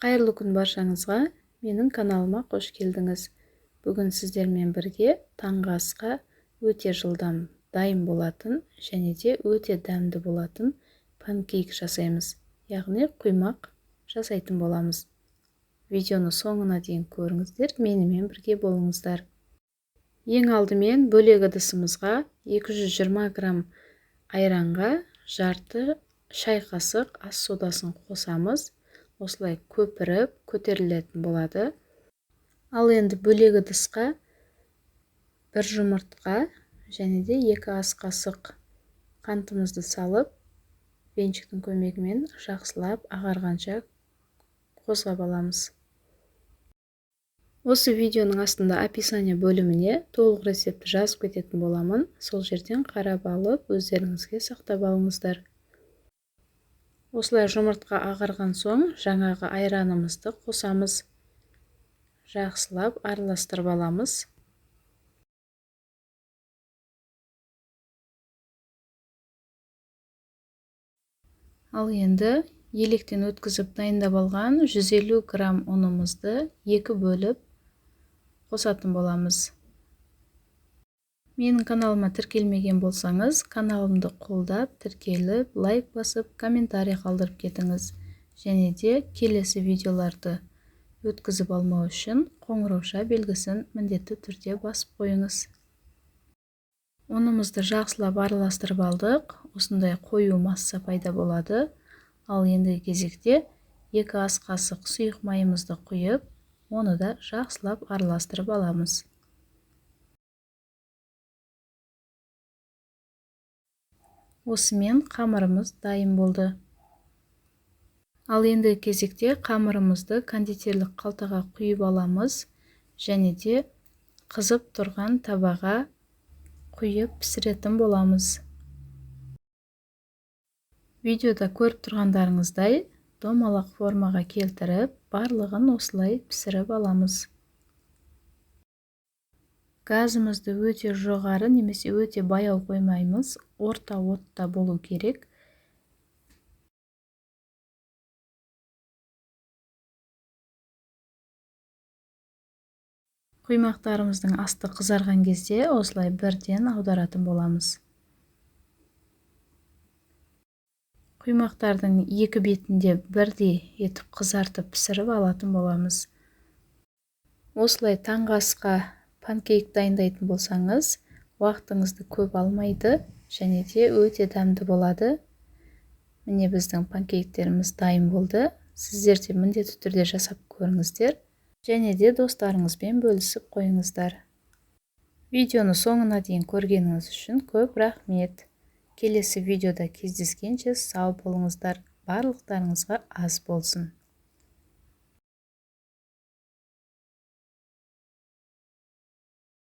Қайырлы күн баршаңызға, менің каналыма қош келдіңіз. Бүгін сіздермен бірге таңғы асқа өте жылдам дайын болатын және де өте дәмді болатын панкейк жасаймыз. Яғни құймақ жасайтын боламыз. Видеоны соңына дейін көріңіздер, менімен бірге болыңыздар. Ең алдымен бөлек ыдысымызға 220 грамм айранға жарты шай қасық ас содасын қосамыз. Осылай көпіріп көтерілетін болады. Ал енді бөлек ыдысқа 1 жұмыртқа және де 2 ас қасық қантымызды салып, венчиктің көмегімен жақсылап ағарғанша қозғап аламыз. Осы видеоның астында описание бөліміне толық рецепті жазып кететін боламын. Сол жерден қарап алып, өздеріңізге сақтап алыңыздар. Осылай жұмыртқа ағарған соң, жаңағы айранымызды қосамыз. Жақсылап араластырып аламыз. Ал енді електен өткізіп дайындап алған 150 грамм ұнымызды 2 бөліп қосатын боламыз. Менің каналыма тіркелмеген болсаңыз, каналымды қолдап, тіркеліп, лайк басып, комментарий қалдырып кетіңіз. Және де келесі видеоларды өткізіп алмау үшін қоңырауша белгісін міндетті түрде басып қойыңыз. Ұнымызды жақсылап араластырып алдық. Осындай қою масса пайда болады. Ал енді кезекте 2 ас қасық сұйық майымызды құйып, оны да жақсылап араластырып аламыз. Осымен қамырымыз дайын болды. Ал енді кезекте қамырымызды кондитерлік қалтаға құйып аламыз және де қызып тұрған табаға құйып пісіретін боламыз. Видеода көріп тұрғандарыңыздай домалақ формаға келтіріп, барлығын осылай пісіріп аламыз. Газымызды өте жоғары немесе өте баяу қоймаймыз, орта отта болу керек. Құймақтарымыздың асты қызарған кезде осылай бірден аударатын боламыз. Құймақтардың екі бетінде бірдей етіп қызартып пісіріп алатын боламыз. Осылай таңғы асқа панкейк дайындайтын болсаңыз, уақытыңызды көп алмайды және де өте дәмді болады. Міне біздің панкейктеріміз дайын болды. Сіздер де міндетті түрде жасап көріңіздер және де достарыңызбен бөлісіп қойыңыздар. Видеоны соңына дейін көргеніңіз үшін көп рахмет. Келесі видеода кездескенше сау болыңыздар. Барлықтарыңызға ас болсын.